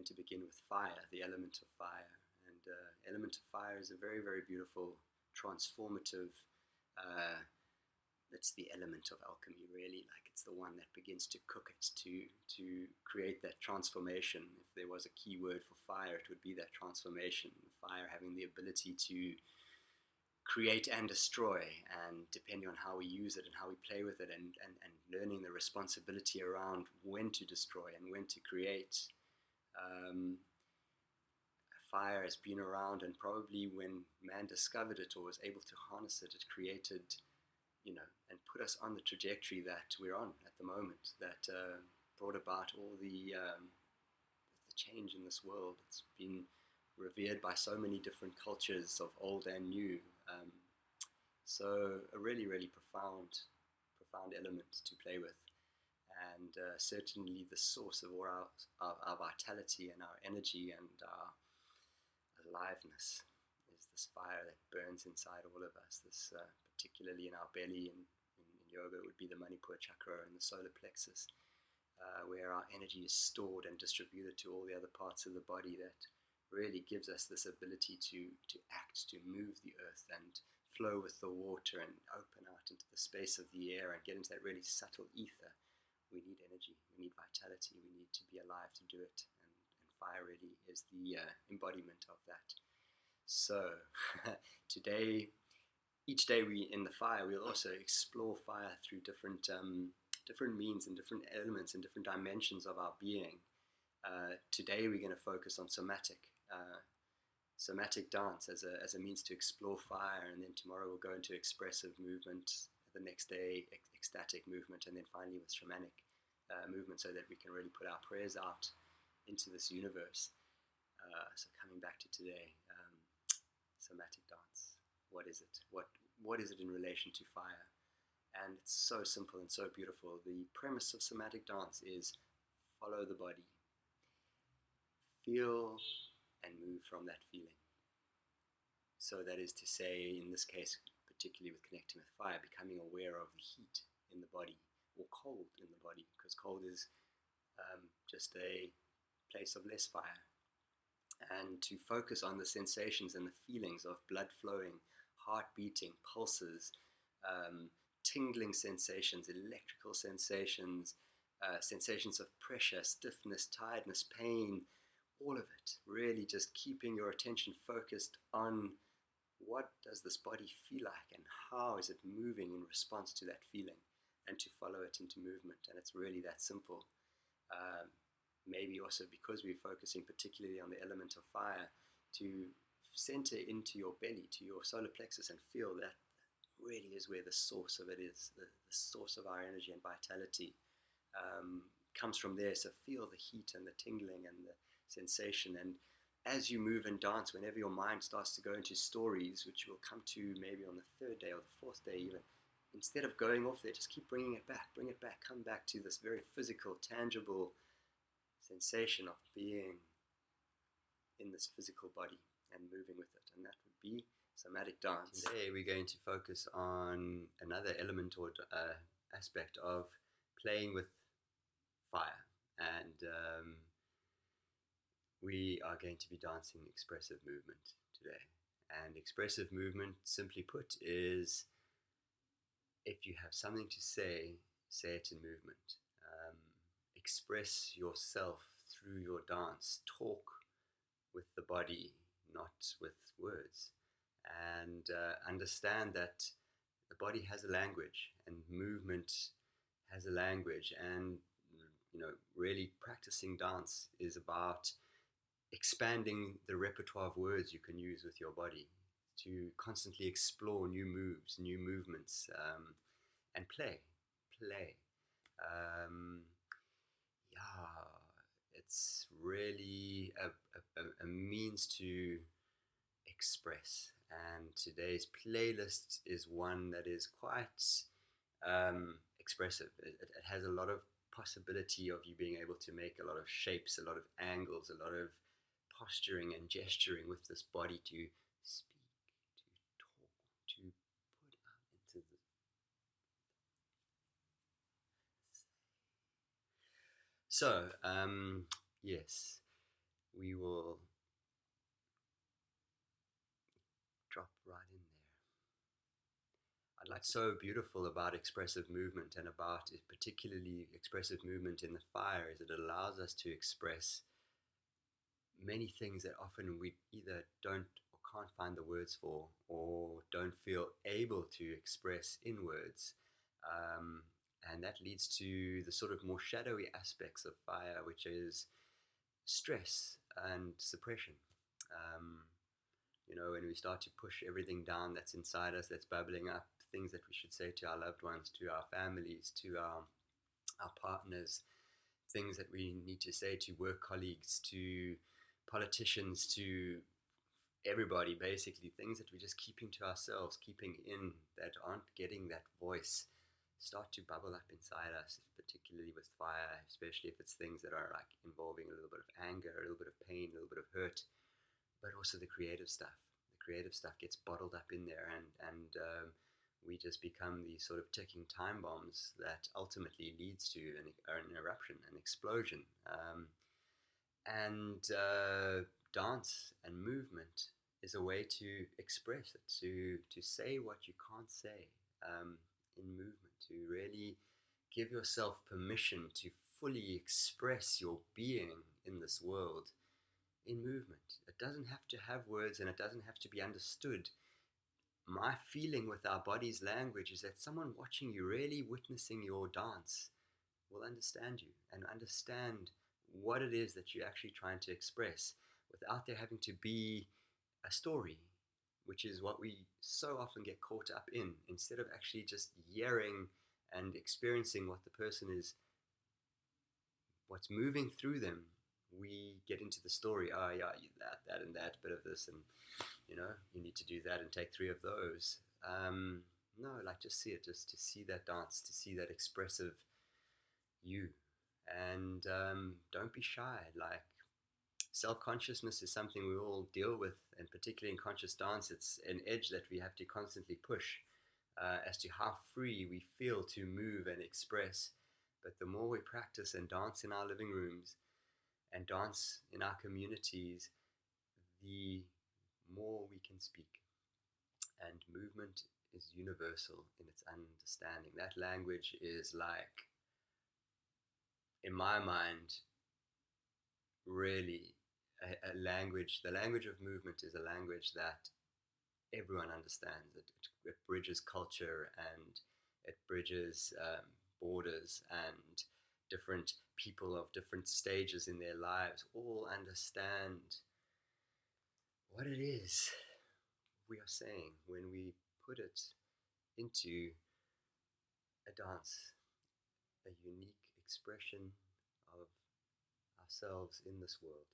going to begin with fire, the element of fire. And element of fire is a very, very beautiful, transformative, it's the element of alchemy, really. Like, it's the one that begins to cook it, to create that transformation. If there was a key word for fire, it would be that transformation. Fire having the ability to create and destroy, and depending on how we use it and how we play with it, and learning the responsibility around when to destroy and when to create. Fire has been around, and probably when man discovered it or was able to harness it, it created, and put us on the trajectory that we're on at the moment, that brought about all the change in this world. It's been revered by so many different cultures of old and new. So a really, really profound element to play with, and certainly the source of all our vitality and our energy and our aliveness is this fire that burns inside all of us. This particularly in our belly, and in yoga it would be the Manipur chakra and the solar plexus, where our energy is stored and distributed to all the other parts of the body, that really gives us this ability to act, to move the earth and flow with the water and open out into the space of the air and get into that really subtle ether. We need energy, we need vitality, we need to be alive to do it, and fire really is the embodiment of that. So today, each day we in the fire, we'll also explore fire through different means and different elements and different dimensions of our being. Today we're going to focus on somatic dance as a means to explore fire, and then tomorrow we'll go into expressive movement, the next day ecstatic movement, and then finally with shamanic movement, so that we can really put our prayers out into this universe. So coming back to today, somatic dance. What is it? What is it in relation to fire? And it's so simple and so beautiful. The premise of somatic dance is follow the body. Feel and move from that feeling. So that is to say, in this case, particularly with connecting with fire, becoming aware of the heat in the body, or cold in the body, because cold is just a place of less fire. And to focus on the sensations and the feelings of blood flowing, heart beating, pulses, tingling sensations, electrical sensations, sensations of pressure, stiffness, tiredness, pain, all of it. Really just keeping your attention focused on what does this body feel like and how is it moving in response to that feeling, and to follow it into movement. And it's really that simple. Maybe also because we're focusing particularly on the element of fire, to center into your belly, to your solar plexus, and feel that really is where the source of it is. The source of our energy and vitality comes from there. So feel the heat and the tingling and the sensation. And as you move and dance, whenever your mind starts to go into stories, which we'll come to maybe on the third day or the fourth day even, instead of going off there, just keep bring it back, come back to this very physical, tangible sensation of being in this physical body and moving with it. And that would be somatic dance. Today we're going to focus on another element or aspect of playing with fire, and we are going to be dancing expressive movement today. And expressive movement, simply put, is if you have something to say it in movement. Express yourself through your dance. Talk with the body, not with words. And understand that the body has a language, and movement has a language. And really practicing dance is about expanding the repertoire of words you can use with your body, to constantly explore new moves, new movements, and play. It's really a means to express. And today's playlist is one that is quite expressive. It has a lot of possibility of you being able to make a lot of shapes, a lot of angles, a lot of posturing and gesturing with this body, to speak, to talk, to put out into the... So, yes, we will drop right in there. What's so beautiful about expressive movement, and about it, particularly expressive movement in the fire, is it allows us to express many things that often we either don't or can't find the words for, or don't feel able to express in words. And that leads to the sort of more shadowy aspects of fire, which is stress and suppression. When we start to push everything down that's inside us, that's bubbling up, things that we should say to our loved ones, to our families, to our partners, things that we need to say to work colleagues, to politicians, to everybody, basically, things that we're just keeping to ourselves, keeping in, that aren't getting that voice, start to bubble up inside us, particularly with fire, especially if it's things that are like involving a little bit of anger, a little bit of pain, a little bit of hurt, but also the creative stuff. The creative stuff gets bottled up in there, and we just become these sort of ticking time bombs that ultimately leads to an eruption, an explosion. And dance and movement is a way to express it, to say what you can't say in movement, to really give yourself permission to fully express your being in this world in movement. It doesn't have to have words, and it doesn't have to be understood. My feeling with our body's language is that someone watching you, really witnessing your dance, will understand you and understand what it is that you're actually trying to express, without there having to be a story, which is what we so often get caught up in. Instead of actually just hearing and experiencing what the person is, what's moving through them, we get into the story. Oh yeah, that and that bit of this, and you need to do that and take 3 of those. No, like, just see it, just to see that dance, to see that expressive you. And don't be shy. Like, self-consciousness is something we all deal with, and particularly in conscious dance, it's an edge that we have to constantly push as to how free we feel to move and express. But the more we practice and dance in our living rooms and dance in our communities, the more we can speak. And movement is universal in its understanding. That language is, like, in my mind, really a language. The language of movement is a language that everyone understands. It bridges culture, and it bridges borders, and different people of different stages in their lives all understand what it is we are saying when we put it into a dance, a unique expression of ourselves in this world.